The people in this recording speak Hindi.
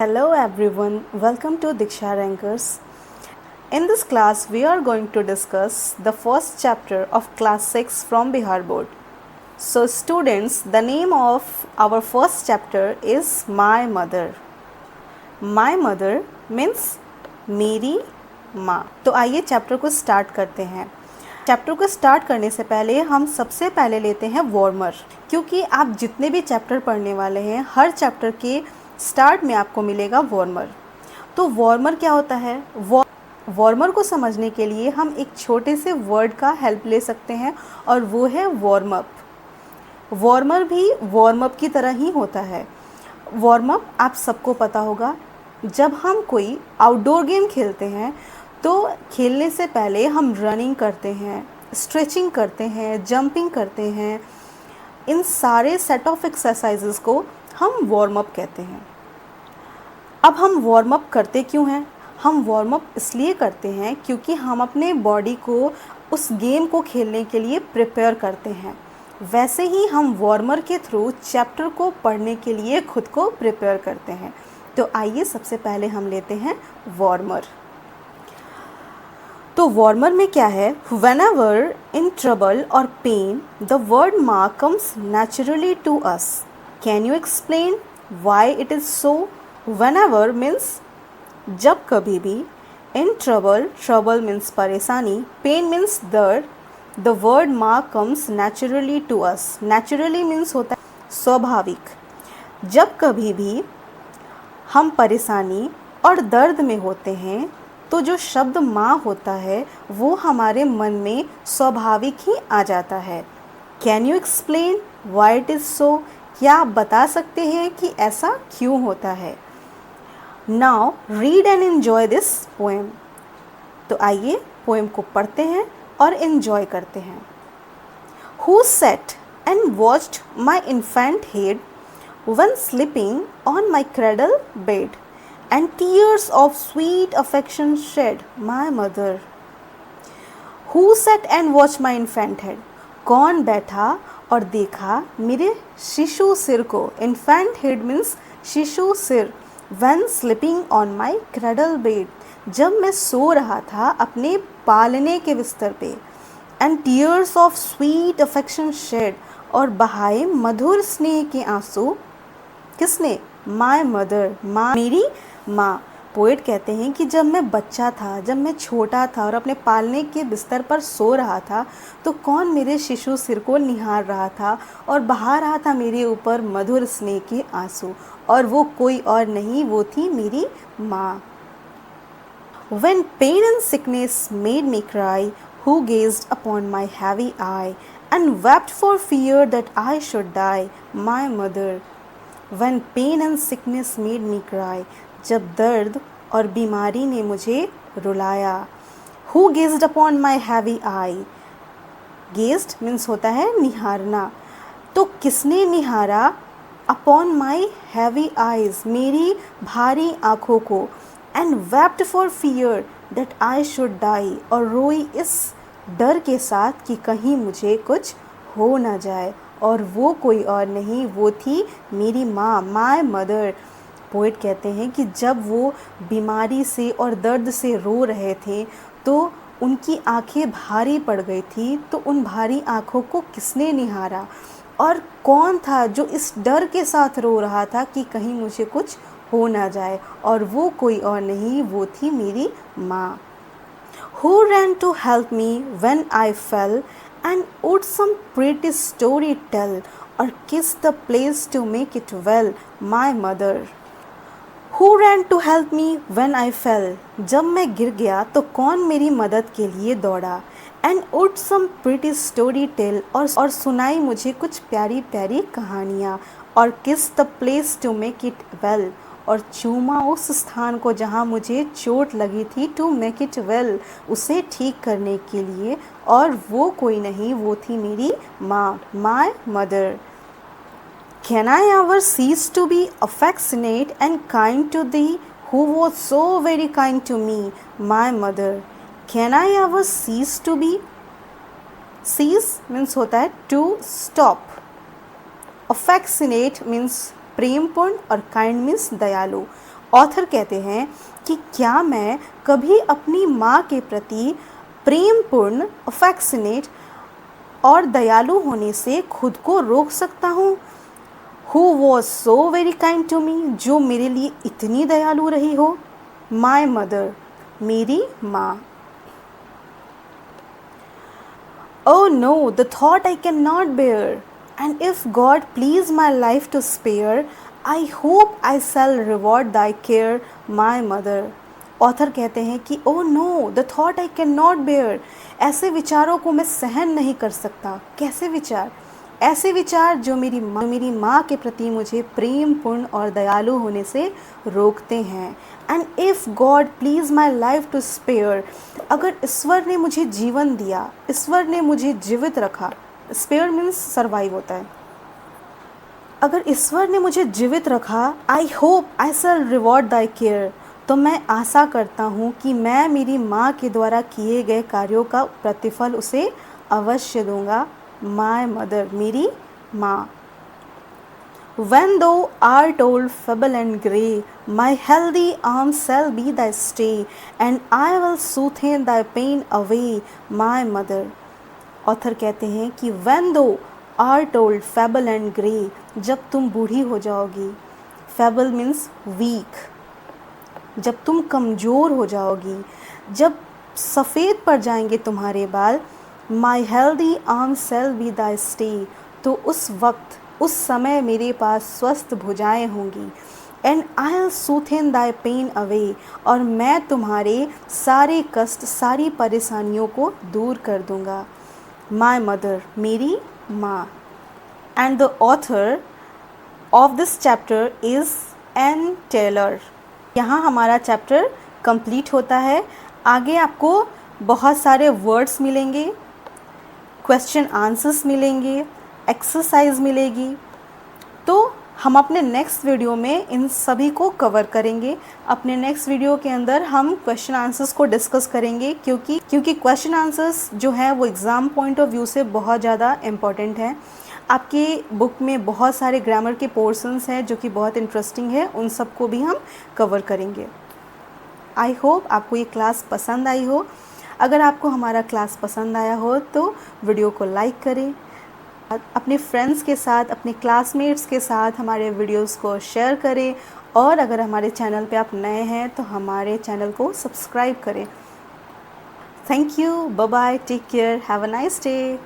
Hello everyone, welcome to Diksha Rankers. In this class, we are going to discuss the first chapter of class 6 from Bihar board. So students, the name of our first chapter is My Mother. My Mother means मेरी माँ. तो आइए चैप्टर को स्टार्ट करते हैं. चैप्टर को स्टार्ट करने से पहले हम सबसे पहले लेते हैं वार्मर, क्योंकि आप जितने भी चैप्टर पढ़ने वाले हैं हर चैप्टर के स्टार्ट में आपको मिलेगा वार्मर. तो वार्मर क्या होता है? वार्मर को समझने के लिए हम एक छोटे से वर्ड का हेल्प ले सकते हैं और वो है वार्म अप. वार्मर भी वार्म अप की तरह ही होता है. वार्म अप आप सबको पता होगा, जब हम कोई आउटडोर गेम खेलते हैं तो खेलने से पहले हम रनिंग करते हैं, स्ट्रेचिंग करते हैं, जंपिंग करते हैं. इन सारे सेट ऑफ एक्सरसाइजेस को हम वार्म अप कहते हैं. अब हम वार्म अप करते क्यों हैं? हम वार्म अप इसलिए करते हैं क्योंकि हम अपने बॉडी को उस गेम को खेलने के लिए प्रिपेयर करते हैं. वैसे ही हम वार्मर के थ्रू चैप्टर को पढ़ने के लिए खुद को प्रिपेयर करते हैं. तो आइए सबसे पहले हम लेते हैं वार्मर. तो वार्मर में क्या है? Whenever in trouble or pain, the word ma comes naturally to us. Can you explain why it is so? Whenever means जब कभी भी, in trouble means परेशानी, pain means दर्द. The word ma comes naturally to us. Naturally means होता है स्वाभाविक. जब कभी भी हम परेशानी और दर्द में होते हैं तो जो शब्द माँ होता है वो हमारे मन में स्वाभाविक ही आ जाता है. Can you explain why it is so? क्या आप बता सकते हैं कि ऐसा क्यों होता है? Now read and enjoy this poem. तो आइए पोएम को पढ़ते हैं और एन्जॉय करते हैं. Who set and watched my infant head when sleeping on my cradle bed, and tears of sweet affection shed my mother. Who sat and watched my infant head? कौन बैठा और देखा मेरे शिशु सिर को? Infant head means शिशु सिर. When sleeping on my cradle bed, जब मैं सो रहा था अपने पालने के बिस्तर पे. And tears of sweet affection shed, और बहाए मधुर स्नेह के आंसू. किसने? माय मदर, माँ, मेरी माँ. पोएट कहते हैं कि जब मैं बच्चा था, जब मैं छोटा था और अपने पालने के बिस्तर पर सो रहा था तो कौन मेरे शिशु सिर को निहार रहा था और बहा रहा था मेरे ऊपर मधुर स्नेह के आंसू, और वो कोई और नहीं, वो थी मेरी माँ. When pain and sickness made me cry, who gazed upon my heavy eye and wept for fear that I should die, my mother. When pain and sickness made me cry, जब दर्द और बीमारी ने मुझे रुलाया. Who gazed upon my heavy eye? Gazed means होता है निहारना. तो किसने निहारा upon my heavy eyes, मेरी भारी आँखों को. And wept for fear that I should die, और रोई इस डर के साथ कि कहीं मुझे कुछ हो ना जाए, और वो कोई और नहीं, वो थी मेरी माँ, माय मदर. पोएट कहते हैं कि जब वो बीमारी से और दर्द से रो रहे थे तो उनकी आंखें भारी पड़ गई थी. तो उन भारी आंखों को किसने निहारा और कौन था जो इस डर के साथ रो रहा था कि कहीं मुझे कुछ हो ना जाए, और वो कोई और नहीं, वो थी मेरी माँ. Who ran to help me when I fell, and would some pretty story tell, or kiss the place to make it well, my mother. Who ran to help me when I fell? जब मैं गिर गया तो कौन मेरी मदद के लिए दौड़ा. And would some pretty story tell, और सुनाई मुझे कुछ प्यारी प्यारी कहानियाँ. और kiss the place to make it well, और चूमा उस स्थान को जहाँ मुझे चोट लगी थी. टू मेक इट वेल, उसे ठीक करने के लिए, और वो कोई नहीं, वो थी मेरी माँ, my mother. Can I ever cease to be affectionate and kind to thee, who was so very kind to me, my mother? Can I ever cease to be? Cease means होता है to stop. Affectionate means प्रेमपूर्ण, और काइंड मीन्स दयालु. ऑथर कहते हैं कि क्या मैं कभी अपनी माँ के प्रति प्रेमपूर्ण, अफेक्शनेट और दयालु होने से खुद को रोक सकता हूँ? Who was so very kind to me, जो मेरे लिए इतनी दयालु रही हो? My mother, मेरी माँ। Oh no, the thought I cannot bear. And if God please my life to spare, I hope I shall reward thy care, my mother. Author कहते हैं कि oh no, the thought I cannot bear. ऐसे विचारों को मैं सहन नहीं कर सकता। कैसे विचार? ऐसे विचार जो मेरी माँ के प्रति मुझे प्रेम पूर्ण और दयालु होने से रोकते हैं। And if God please my life to spare, अगर ईश्वर ने मुझे जीवन दिया, ईश्वर ने मुझे जीवित रखा, स्पेयर मीन्स सर्वाइव होता है, अगर ईश्वर ने मुझे जीवित रखा, I hope I shall reward thy care, तो मैं आशा करता हूँ कि मैं मेरी माँ के द्वारा किए गए कार्यों का प्रतिफल उसे अवश्य दूंगा। My mother, मेरी माँ। When thou art old, feeble and grey, my healthy arms shall be thy stay, and I will soothe thy pain away, my mother. Author कहते हैं कि when thou art old, feeble and grey, जब तुम बूढ़ी हो जाओगी, feeble means weak, जब तुम कमज़ोर हो जाओगी, जब सफ़ेद पड़ जाएंगे तुम्हारे बाल, my healthy arm shall be the stay, तो उस वक्त, उस समय मेरे पास स्वस्थ भुजाएं होंगी। And I will soothen thy pain away, और मैं तुम्हारे सारे कष्ट, सारी परेशानियों को दूर कर दूंगा। माई मदर, मेरी माँ। And the author of this chapter is Ann Taylor. यहाँ हमारा चैप्टर कंप्लीट होता है। आगे आपको बहुत सारे वर्ड्स मिलेंगे, क्वेश्चन आंसर्स मिलेंगे, एक्सरसाइज मिलेगी। तो हम अपने नेक्स्ट वीडियो में इन सभी को कवर करेंगे। अपने नेक्स्ट वीडियो के अंदर हम क्वेश्चन आंसर्स को डिस्कस करेंगे, क्योंकि क्वेश्चन आंसर्स जो हैं वो एग्ज़ाम पॉइंट ऑफ व्यू से बहुत ज़्यादा इम्पॉर्टेंट हैं। आपकी बुक में बहुत सारे ग्रामर के पोर्शंस हैं जो कि बहुत इंटरेस्टिंग है, उन सब को भी हम कवर करेंगे। आई होप आपको ये क्लास पसंद आई हो। अगर आपको हमारा क्लास पसंद आया हो तो वीडियो को लाइक करें, अपने फ्रेंड्स के साथ, अपने क्लासमेट्स के साथ हमारे वीडियोस को शेयर करें, और अगर हमारे चैनल पे आप नए हैं तो हमारे चैनल को सब्सक्राइब करें। Thank you, bye bye, take care, have a nice day.